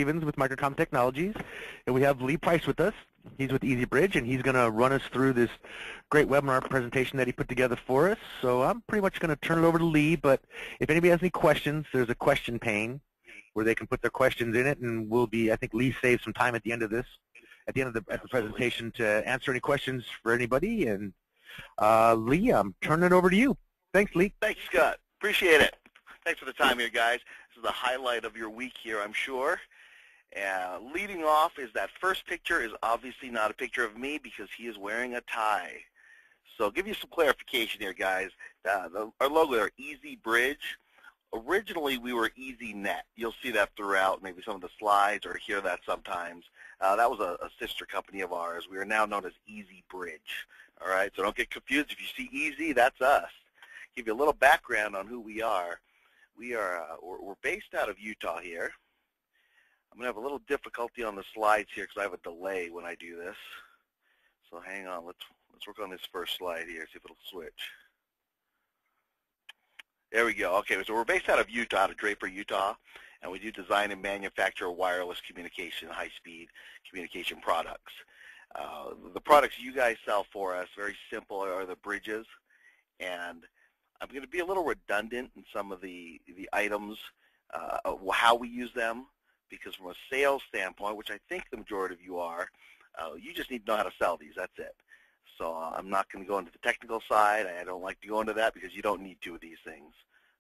Stevens with Microcom Technologies, and we have Lee Price with us. He's with EasyBridge, and he's going to run us through this great webinar presentation that he put together for us. So I'm pretty much going to turn it over to Lee, but if anybody has any questions, there's a question pane where they can put their questions in it, and we'll be, I think Lee saved some time at the end of this, at the end of the presentation to answer any questions for anybody. And Lee, I'm turning it over to you. Thanks, Lee. Thanks, Scott. Appreciate it. Thanks for the time here, guys. This is the highlight of your week here, I'm sure. Leading off is that first picture is obviously not a picture of me because he is wearing a tie. So I'll give you some clarification here, guys. Our logo there, EasyBridge. Originally, we were EasyNet. You'll see that throughout maybe some of the slides or hear that sometimes. That was a sister company of ours. We are now known as EasyBridge. All right, so don't get confused. If you see Easy, that's us. Give you a little background on who we are. We're based out of Utah here. I'm going to have a little difficulty on the slides here because I have a delay when I do this. So hang on. Let's work on this first slide here, see if it'll switch. There we go. Okay, so we're based out of Utah, out of Draper, Utah, and we do design and manufacture wireless communication, high-speed communication products. The products you guys sell for us, very simple, are the bridges, and I'm going to be a little redundant in some of the items, how we use them, because from a sales standpoint, which I think the majority of you are, you just need to know how to sell these. That's it. So I'm not going to go into the technical side. I don't like to go into that because you don't need to with these things.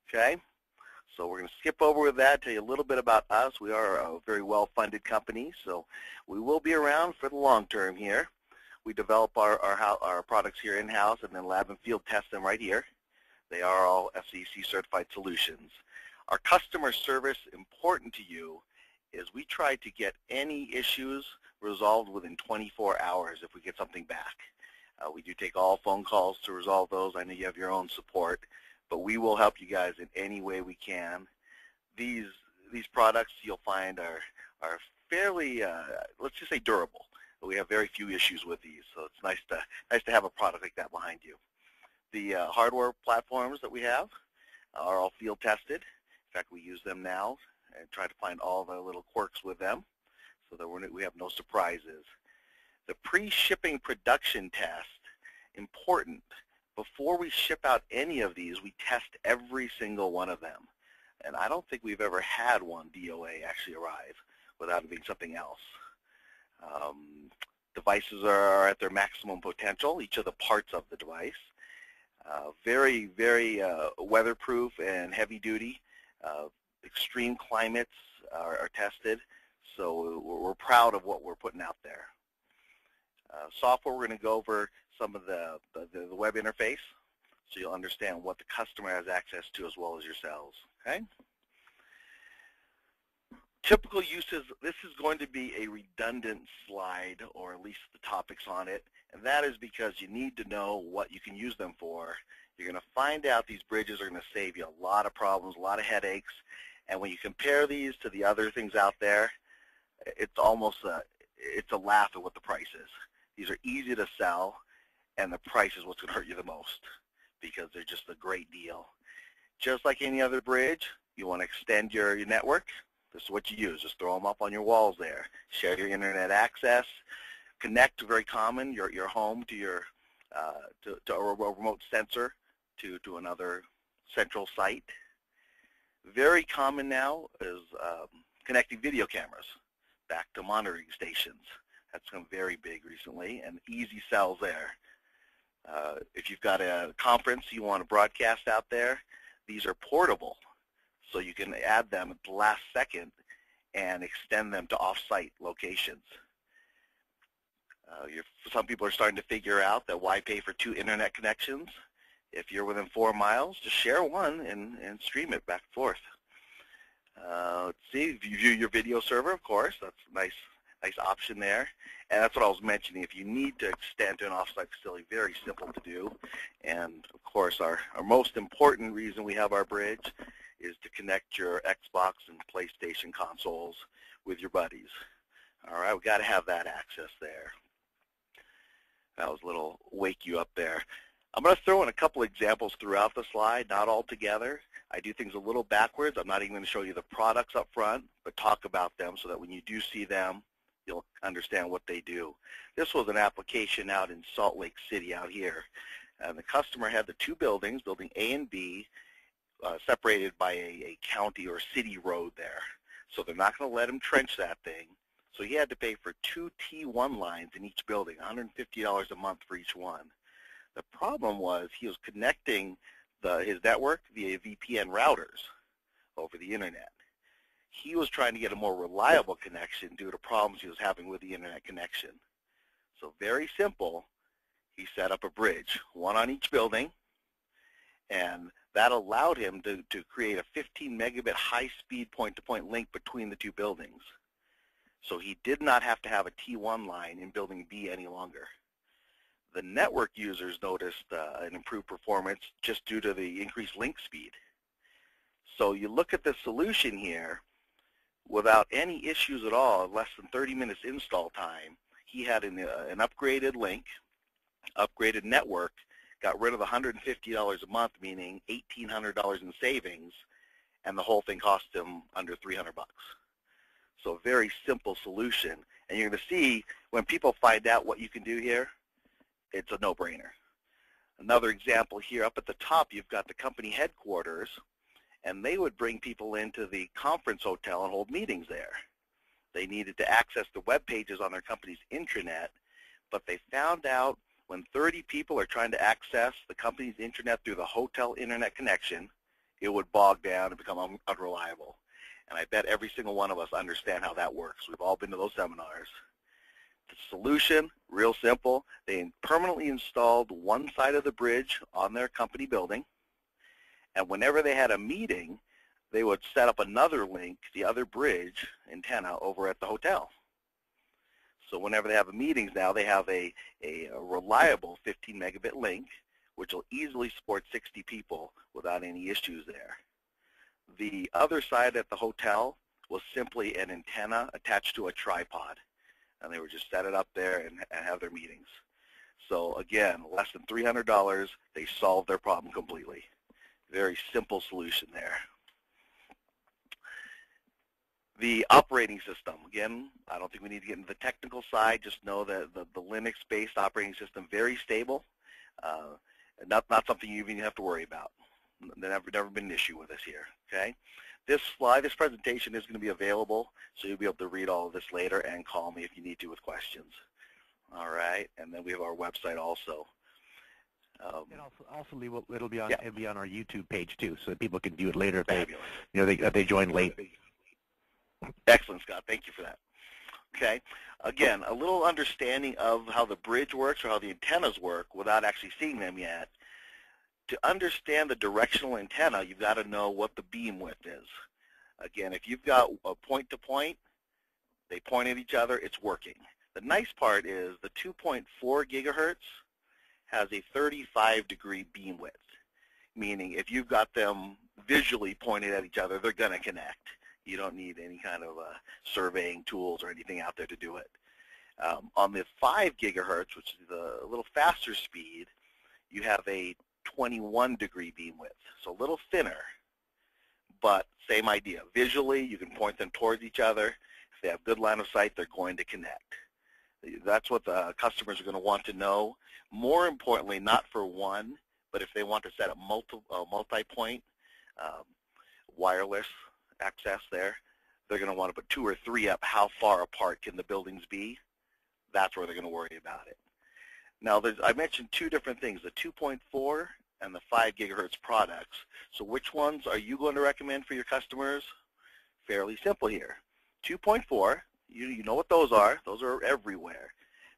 Okay? So we're going to skip over with that, tell you a little bit about us. We are a very well-funded company, so we will be around for the long term here. We develop our products here in-house and then lab and field test them right here. They are all FCC certified solutions. Our customer service, important to you, is we try to get any issues resolved within 24 hours if we get something back. We do take all phone calls to resolve those. I know you have your own support, but we will help you guys in any way we can. These products you'll find are fairly, let's just say, durable. We have very few issues with these, so it's nice to have a product like that behind you. The hardware platforms that we have are all field tested. In fact, we use them now and try to find all the little quirks with them so that we have no surprises. The pre-shipping production test, important. Before we ship out any of these, we test every single one of them. And I don't think we've ever had one DOA actually arrive without it being something else. Devices are at their maximum potential, each of the parts of the device. Very, very weatherproof and heavy duty. Extreme climates are tested, so we're proud of what we're putting out there. Software, we're going to go over some of the web interface so you'll understand what the customer has access to as well as yourselves. Okay? Typical uses, this is going to be a redundant slide, or at least the topics on it, and that is because you need to know what you can use them for. You're going to find out these bridges are going to save you a lot of problems, a lot of headaches, and when you compare these to the other things out there, it's almost it's a laugh at what the price is. These are easy to sell, and the price is what's going to hurt you the most because they're just a great deal. Just like any other bridge, you want to extend your network. This is what you use. Just throw them up on your walls there. Share your internet access. Connect, very common, your home to your to a remote sensor to another central site. Very common now is connecting video cameras back to monitoring stations. That's become very big recently, and easy sells there. If you've got a conference you want to broadcast out there, these are portable, so you can add them at the last second and extend them to off-site locations. Some people are starting to figure out that why pay for 2 internet connections? If you're within 4 miles, just share one and stream it back and forth. Let's see, if you view your video server, of course, that's a nice option there. And that's what I was mentioning. If you need to extend to an off-site facility, very simple to do. And of course, our most important reason we have our bridge is to connect your Xbox and PlayStation consoles with your buddies. All right, we've got to have that access there. That was a little wake you up there. I'm going to throw in a couple examples throughout the slide, not all together. I do things a little backwards. I'm not even going to show you the products up front, but talk about them so that when you do see them, you'll understand what they do. This was an application out in Salt Lake City out here. And the customer had the two buildings, building A and B, separated by a county or city road there. So they're not going to let him trench that thing. So he had to pay for 2 T1 lines in each building, $150 a month for each one. The problem was he was connecting his network via VPN routers over the internet. He was trying to get a more reliable connection due to problems he was having with the internet connection. So very simple, he set up a bridge, one on each building, and that allowed him to create a 15 megabit high-speed point-to-point link between the two buildings. So he did not have to have a T1 line in building B any longer. The network users noticed an improved performance just due to the increased link speed. So you look at the solution here, without any issues at all, less than 30 minutes install time, he had an upgraded link, upgraded network, got rid of the $150 a month, meaning $1,800 in savings, and the whole thing cost him under $300. So a very simple solution. And you're going to see when people find out what you can do here, it's a no-brainer. Another example here, up at the top, you've got the company headquarters, and they would bring people into the conference hotel and hold meetings there. They needed to access the web pages on their company's intranet, but they found out when 30 people are trying to access the company's intranet through the hotel internet connection, it would bog down and become unreliable. And I bet every single one of us understand how that works. We've all been to those seminars. The solution, real simple. They permanently installed one side of the bridge on their company building, and whenever they had a meeting, they would set up another link, the other bridge antenna, over at the hotel. So whenever they have meetings now, they have a reliable 15 megabit link, which will easily support 60 people without any issues there. The other side at the hotel was simply an antenna attached to a tripod, and they would just set it up there and have their meetings. So again, less than $300, they solved their problem completely. Very simple solution there. The operating system, again, I don't think we need to get into the technical side. Just know that the Linux-based operating system, very stable, not something you even have to worry about. There's never been an issue with us here. Okay, this slide, this presentation is going to be available, so you'll be able to read all of this later and call me if you need to with questions. All right, and then we have our website also. And also, Lee, it'll be on our YouTube page too, so that people can view it later if Fabulous. they join late. Excellent, Scott. Thank you for that. Okay. Again, a little understanding of how the bridge works or how the antennas work without actually seeing them yet. To understand the directional antenna, you've got to know what the beam width is. Again, if you've got a point-to-point, they point at each other, it's working. The nice part is the 2.4 gigahertz has a 35-degree beam width, meaning if you've got them visually pointed at each other, they're going to connect. You don't need any kind of surveying tools or anything out there to do it. On the 5 gigahertz, which is a little faster speed, you have a 21-degree beam width, so a little thinner, but same idea. Visually, you can point them towards each other. If they have good line of sight, they're going to connect. That's what the customers are going to want to know. More importantly, not for one, but if they want to set up multi-point wireless access there, they're going to want to put 2 or 3 up. How far apart can the buildings be? That's where they're going to worry about it. Now, I mentioned 2 different things, the 2.4 and the 5 gigahertz products. So which ones are you going to recommend for your customers? Fairly simple here. 2.4, you know what those are. Those are everywhere.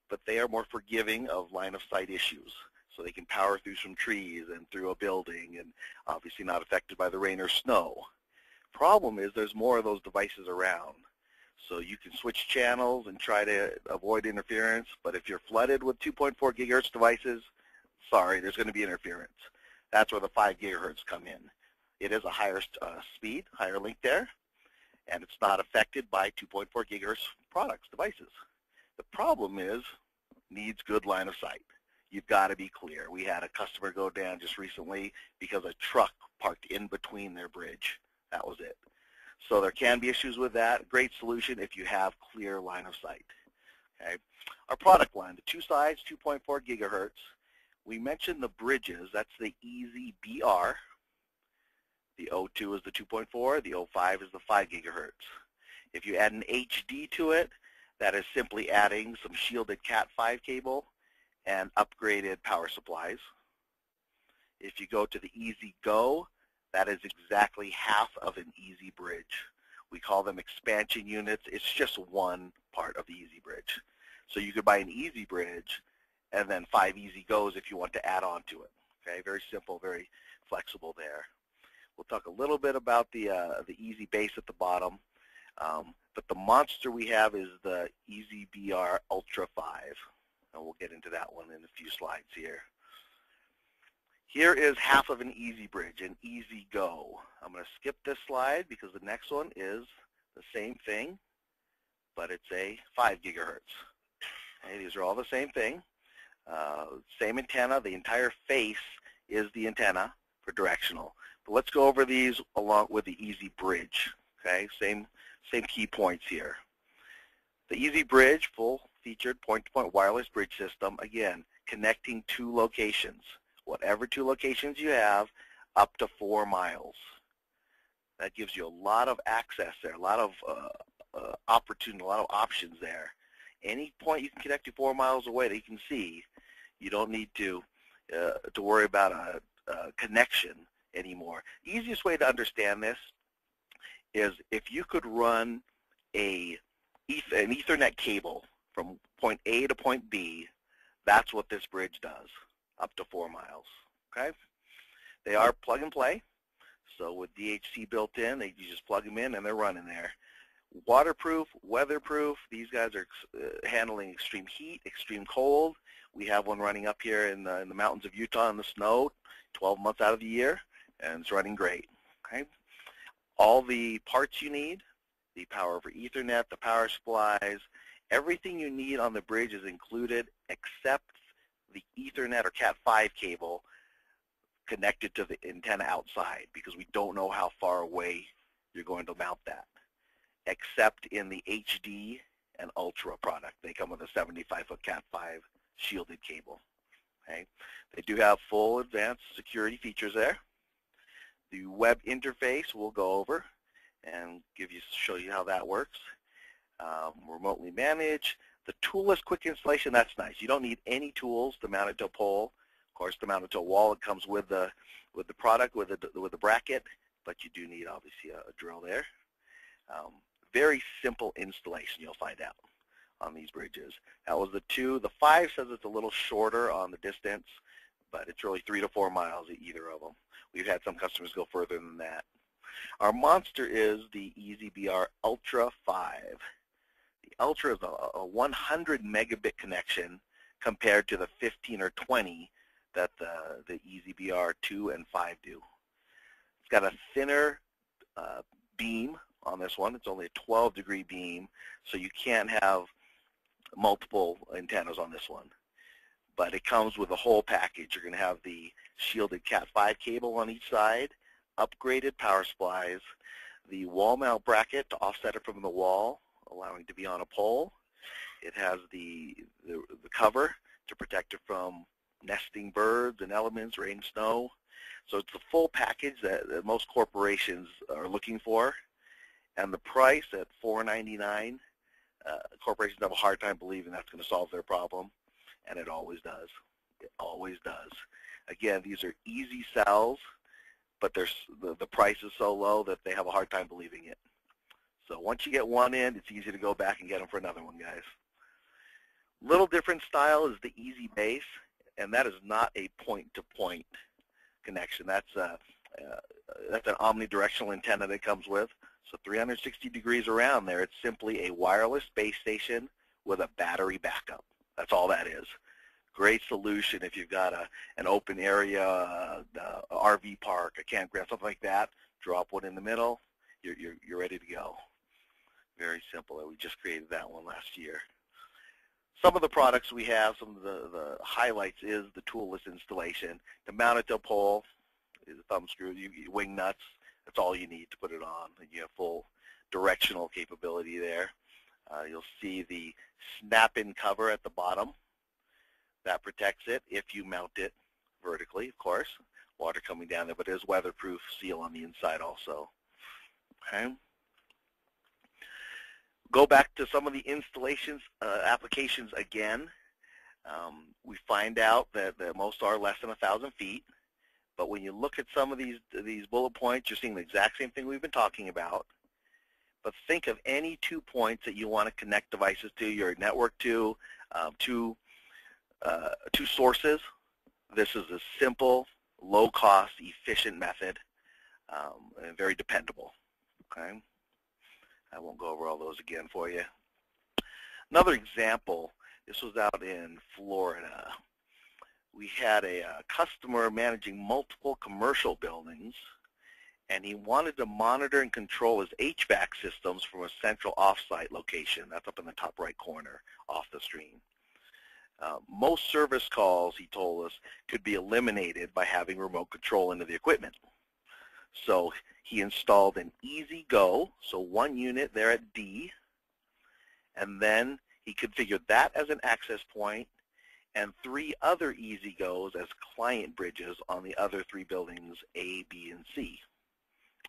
But they are more forgiving of line of sight issues. So they can power through some trees and through a building and obviously not affected by the rain or snow. Problem is there's more of those devices around. So you can switch channels and try to avoid interference, but if you're flooded with 2.4 gigahertz devices, sorry, there's going to be interference. That's where the 5 gigahertz come in. It is a higher speed, higher link there, and it's not affected by 2.4 gigahertz products, devices. The problem is, needs good line of sight. you've got to be clear. We had a customer go down just recently because a truck parked in between their bridge. That was it. So there can be issues with that. Great solution if you have clear line of sight. Okay. Our product line, the two sides, 2.4 gigahertz. We mentioned the bridges. That's the EZBR. The O2 is the 2.4. The O5 is the 5 gigahertz. If you add an HD to it, that is simply adding some shielded Cat5 cable and upgraded power supplies. If you go to the EZGO, that is exactly half of an EZ bridge. We call them expansion units. It's just one part of the EZ bridge. So you could buy an EZ bridge and then 5 EZGOs if you want to add on to it. Okay, very simple, very flexible there. We'll talk a little bit about the EZ base at the bottom. But the monster we have is the EZBR Ultra 5. And we'll get into that one in a few slides here. Here is half of an EZ bridge, an EZGO. I'm going to skip this slide because the next one is the same thing, but it's a 5 gigahertz. Okay, these are all the same thing. Same antenna. The entire face is the antenna for directional. But let's go over these along with the EZ bridge. Okay, same key points here. The EZ bridge, full-featured point-to-point wireless bridge system, again, connecting two locations. Whatever two locations you have, up to 4 miles. That gives you a lot of access there, a lot of opportunity, a lot of options there. Any point you can connect to 4 miles away that you can see, you don't need to worry about a connection anymore. The easiest way to understand this is if you could run an Ethernet cable from point A to point B, that's what this bridge does, up to 4 miles. Okay? They are plug and play, so with DHC built in, you just plug them in and they're running there. Waterproof, weatherproof. These guys are handling extreme heat, extreme cold. We have one running up here in the mountains of Utah in the snow, 12 months out of the year, and it's running great. Okay? All the parts you need, the power over Ethernet, the power supplies, everything you need on the bridge is included except the Ethernet or Cat5 cable connected to the antenna outside, because we don't know how far away you're going to mount that, except in the HD and Ultra product. They come with a 75-foot Cat5 shielded cable. Okay? They do have full advanced security features there. The web interface we'll go over and show you how that works. Remotely manage. The toolless quick installation, that's nice. You don't need any tools to mount it to a pole. Of course, to mount it to a wall, it comes with the product, with the bracket, but you do need, obviously, a drill there. Very simple installation, you'll find out on these bridges. That was the 2. The 5 says it's a little shorter on the distance, but it's really 3 to 4 miles at either of them. We've had some customers go further than that. Our monster is the EZBR Ultra 5. The Ultra is a 100 megabit connection compared to the 15 or 20 that the EZBR 2 and 5 do. It's got a thinner beam on this one. It's only a 12-degree beam, so you can't have multiple antennas on this one. But it comes with a whole package. You're going to have the shielded Cat5 cable on each side, upgraded power supplies, the wall mount bracket to offset it from the wall, allowing it to be on a pole. It has the cover to protect it from nesting birds and elements, rain, snow. So it's the full package that most corporations are looking for. And the price at $499, corporations have a hard time believing that's going to solve their problem, and it always does. It always does. Again, these are easy sells, but the price is so low that they have a hard time believing it. So once you get one in, it's easy to go back and get them for another one, guys. Little different style is the Easy Base, and that is not a point-to-point connection. That's an omnidirectional antenna that comes with. So 360 degrees around there, it's simply a wireless base station with a battery backup. That's all that is. Great solution if you've got an open area, a RV park, a campground, something like that. Drop one in the middle, you're ready to go. Very simple. We just created that one last year. Some of the products we have, some of the highlights is the toolless installation. To mount it to a pole is a thumb screw, wing nuts, that's all you need to put it on. And you have full directional capability there. You'll see the snap-in cover at the bottom. That protects it if you mount it vertically, of course. Water coming down there, but there's weatherproof seal on the inside also. Okay. Go back to some of the installations, applications again. We find out that most are less than 1,000 feet. But when you look at some of these bullet points, you're seeing the exact same thing we've been talking about. But think of any 2 points that you want to connect devices to, your network to, two sources. This is a simple, low-cost, efficient method, and very dependable. Okay, I won't go over all those again for you. Another example, this was out in Florida. We had a customer managing multiple commercial buildings, and he wanted to monitor and control his HVAC systems from a central off-site location. That's up in the top right corner off the screen. Most service calls, he told us, could be eliminated by having remote control into the equipment. So he installed an Easy Go, so 1 unit there at D, and then he configured that as an access point and 3 other Easy Goes as client bridges on the other 3 buildings, A, B, and C.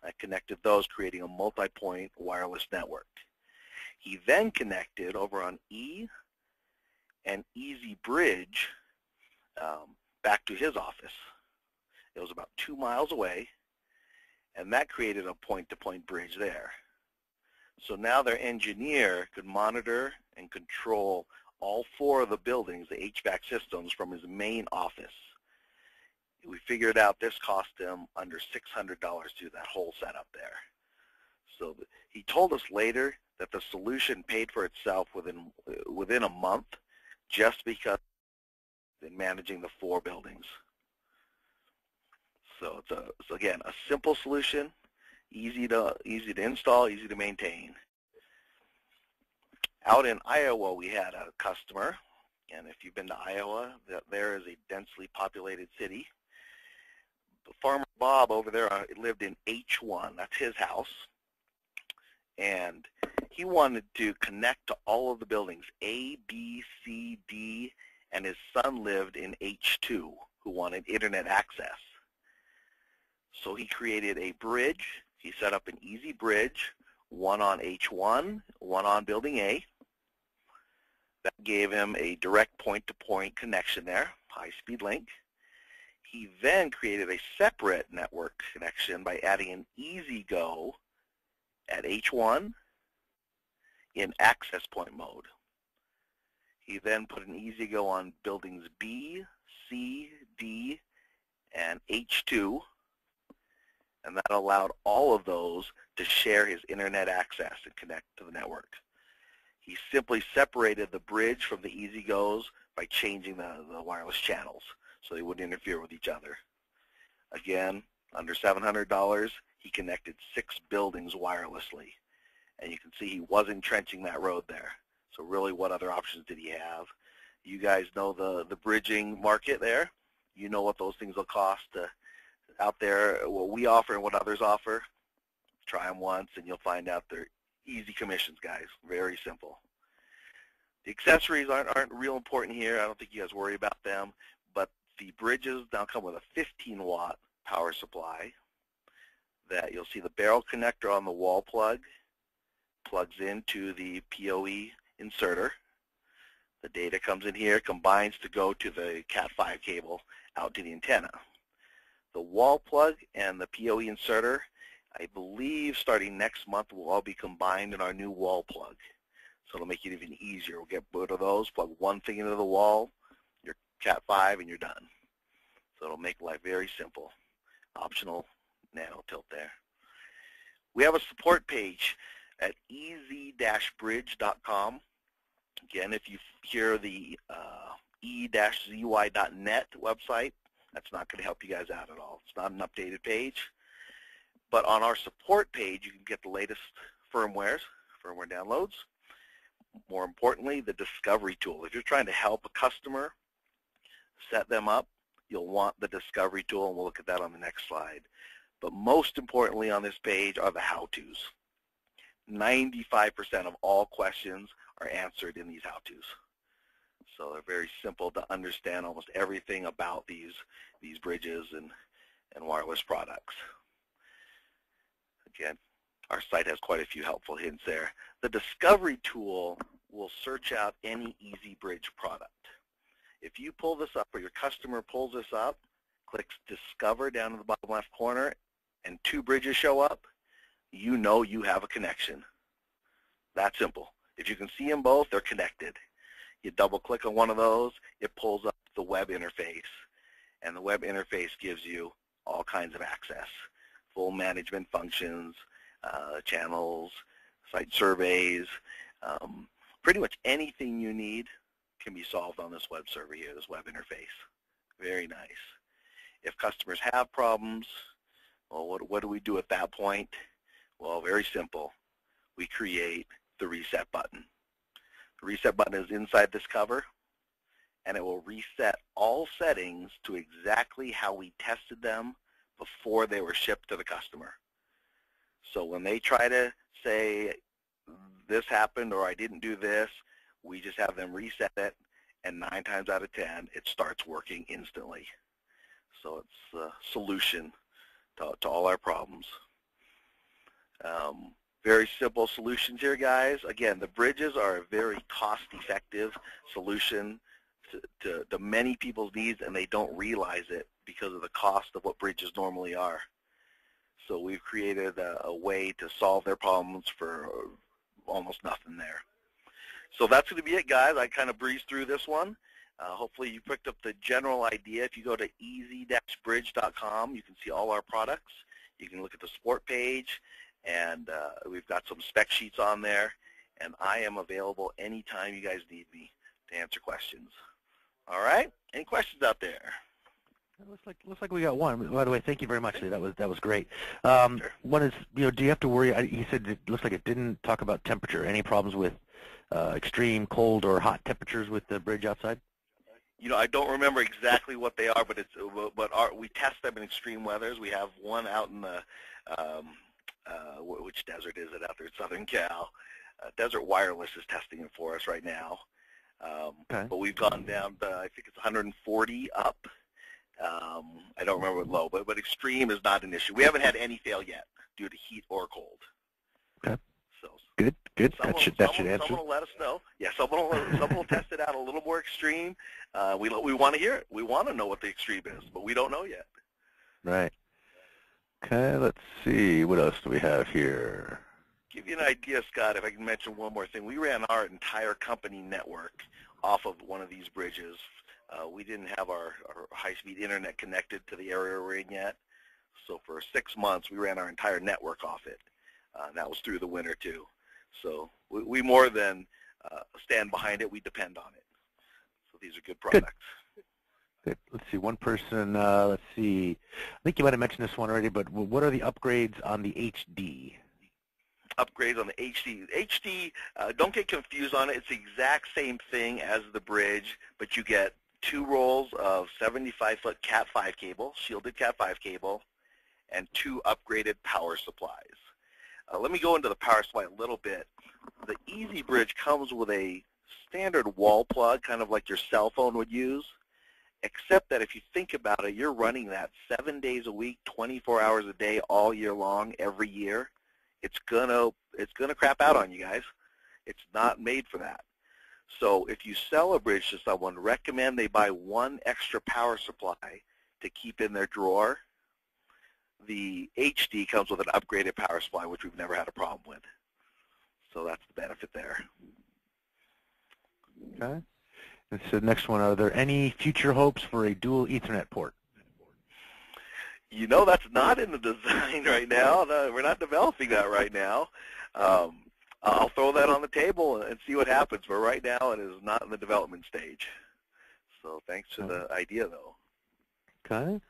I connected those, creating a multi-point wireless network. He then connected over on E and Easy Bridge back to his office. It was about 2 miles away, and that created a point-to-point bridge there. So now their engineer could monitor and control all 4 of the buildings, the HVAC systems, from his main office. We figured out this cost him under $600 to do that whole setup there. So he told us later that the solution paid for itself within a month, just because in managing the 4 buildings. So it's again a simple solution, easy to install, easy to maintain. Out in Iowa, we had a customer, and if you've been to Iowa, there is a densely populated city. Farmer Bob over there lived in H1. That's his house. And he wanted to connect to all of the buildings, A, B, C, D, and his son lived in H2 who wanted internet access. So he created a bridge. He set up an Easy Bridge, 1 on H1, 1 on Building A. That gave him a direct point-to-point connection there, high-speed link. He then created a separate network connection by adding an Easy Go at H1 in access point mode. He then put an Easy Go on buildings B, C, D, and H2, and that allowed all of those to share his internet access and connect to the network. He simply separated the bridge from the Easy Goes by changing the wireless channels so they wouldn't interfere with each other. Again, under $700, he connected 6 buildings wirelessly. And you can see he wasn't trenching that road there. So really, what other options did he have? You guys know the bridging market there. You know what those things will cost out there, what we offer and what others offer. Try them once and you'll find out they're easy commissions, guys. Very simple. The accessories aren't real important here. I don't think you guys worry about them. But the bridges now come with a 15-watt power supply that you'll see the barrel connector on the wall plug plugs into the PoE inserter. The data comes in here, combines to go to the Cat5 cable out to the antenna. The wall plug and the PoE inserter, I believe starting next month, will all be combined in our new wall plug. So it'll make it even easier. We'll get both of those, plug one thing into the wall, your Cat5, and you're done. So it'll make life very simple. Optional nano tilt there. We have a support page at ez-bridge.com. Again, if you hear the e-zy.net website, that's not going to help you guys out at all. It's not an updated page. But on our support page, you can get the latest firmware downloads, more importantly, the discovery tool. If you're trying to help a customer set them up, you'll want the discovery tool, and we'll look at that on the next slide. But most importantly on this page are the how-tos. 95% of all questions are answered in these how-tos. So they're very simple to understand almost everything about these bridges and wireless products. Again, our site has quite a few helpful hints there. The discovery tool will search out any EasyBridge product. If you pull this up or your customer pulls this up, clicks discover down in the bottom left corner, and 2 bridges show up, you know you have a connection. That simple. If you can see them both, they're connected. You double click on one of those, it pulls up the web interface, and the web interface gives you all kinds of access. Full management functions, channels, site surveys, pretty much anything you need can be solved on this web server here, this web interface. Very nice. If customers have problems, well, what do we do at that point? Well, very simple. We create the reset button. The reset button is inside this cover, and it will reset all settings to exactly how we tested them before they were shipped to the customer. So when they try to say, this happened or I didn't do this, we just have them reset it, and 9 times out of 10, it starts working instantly. So it's a solution to all our problems. Very simple solutions here, guys. Again, the bridges are a very cost-effective solution to many people's needs, and they don't realize it because of the cost of what bridges normally are. So we've created a way to solve their problems for almost nothing there. So that's going to be it, guys. I kind of breezed through this one. Hopefully you picked up the general idea. If you go to easy-bridge.com, you can see all our products. You can look at the support page, and we've got some spec sheets on there. And I am available anytime you guys need me to answer questions. All right? Any questions out there? Looks like we got one. By the way, thank you very much, Lee. That was great. Sure. One is, do you have to worry? You said it looks like it didn't talk about temperature. Any problems with extreme cold or hot temperatures with the bridge outside? I don't remember exactly what they are, but we test them in extreme weathers. We have one out in the which desert is it out there in Southern Cal? Desert Wireless is testing it for us right now. Okay. But we've gone down to, I think it's 140 up. I don't remember what low, but extreme is not an issue. We haven't had any fail yet due to heat or cold. Okay. So good. That should answer. Someone will let us know. Yeah, someone will test it out a little more extreme. We want to hear it. We want to know what the extreme is, but we don't know yet. Right. Okay. Let's see. What else do we have here? Give you an idea, Scott. If I can mention one more thing, we ran our entire company network off of one of these bridges. We didn't have our high-speed internet connected to the area we're in yet. So for 6 months, we ran our entire network off it. That was through the winter, too. So we more than stand behind it. We depend on it. So these are good products. Good. Let's see. One person, let's see. I think you might have mentioned this one already, but what are the upgrades on the HD? Upgrades on the HD. HD, don't get confused on it. It's the exact same thing as the bridge, but you get 2 rolls of 75-foot Cat5 cable, shielded Cat5 cable, and 2 upgraded power supplies. Let me go into the power supply a little bit. The EasyBridge comes with a standard wall plug, kind of like your cell phone would use, except that if you think about it, you're running that 7 days a week, 24 hours a day, all year long, every year. It's gonna crap out on you guys. It's not made for that. So if you sell a bridge to someone, recommend they buy 1 extra power supply to keep in their drawer. The HD comes with an upgraded power supply, which we've never had a problem with. So that's the benefit there. Okay. And so next one, are there any future hopes for a dual Ethernet port? That's not in the design right now. No, we're not developing that right now. I'll throw that on the table and see what happens. But right now, it is not in the development stage. So thanks for the idea, though. Okay.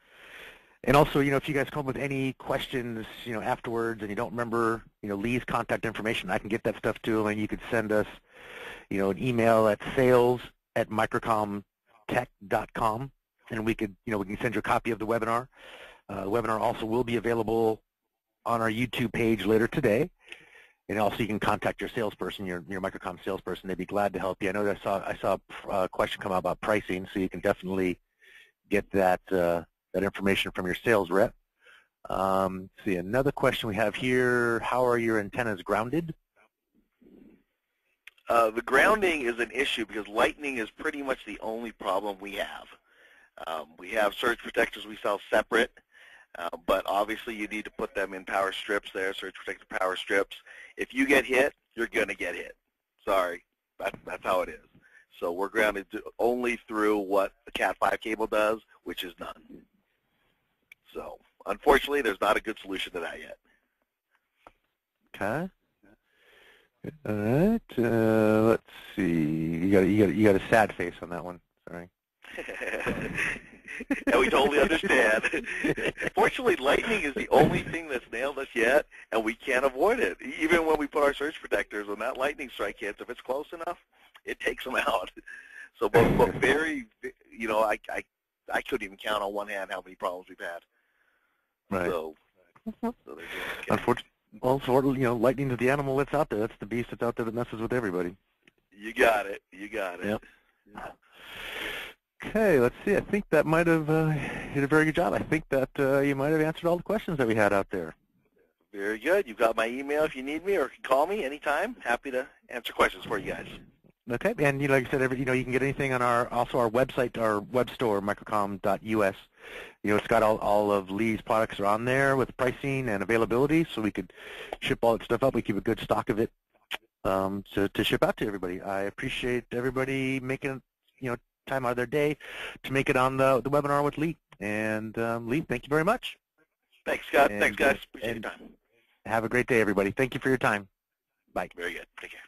And also, if you guys come up with any questions, afterwards, and you don't remember, Lee's contact information, I can get that stuff to him, and you could send us, an email at sales@microcomtech.com, and we can send you a copy of the webinar. The webinar also will be available on our YouTube page later today. And also you can contact your salesperson, your Microcom salesperson. They'd be glad to help you. I know that I saw a question come out about pricing, so you can definitely get that information from your sales rep. See, another question we have here, how are your antennas grounded? The grounding is an issue because lightning is pretty much the only problem we have. We have surge protectors we sell separate, but obviously you need to put them in power strips there, surge protector power strips. If you get hit, you're going to get hit. Sorry, that's how it is. So we're grounded only through what the Cat5 cable does, which is none. So unfortunately, there's not a good solution to that yet. Okay. All right. Let's see. You got a sad face on that one. Sorry. And we totally understand. Fortunately, lightning is the only thing that's nailed us yet, and we can't avoid it. Even when we put our surge protectors, when that lightning strike hits, if it's close enough, it takes them out. So, but very, I couldn't even count on one hand how many problems we've had. Right. So they're doing okay. Unfortunately, lightning is the animal that's out there. That's the beast that's out there that messes with everybody. You got it. You got it. Yep. Okay, let's see. I think that might have did a very good job. I think that you might have answered all the questions that we had out there. Very good. You've got my email if you need me, or can call me anytime. Happy to answer questions for you guys. Okay, and like I said, you can get anything on our website, our web store, microcom.us. It's got all of Lee's products are on there with pricing and availability, so we could ship all that stuff up. We keep a good stock of it to ship out to everybody. I appreciate everybody making time out of their day to make it on the webinar with Lee. And Lee, thank you very much. Thanks, Scott. Thanks, guys. Appreciate your time. Have a great day, everybody. Thank you for your time. Bye. Very good. Take care.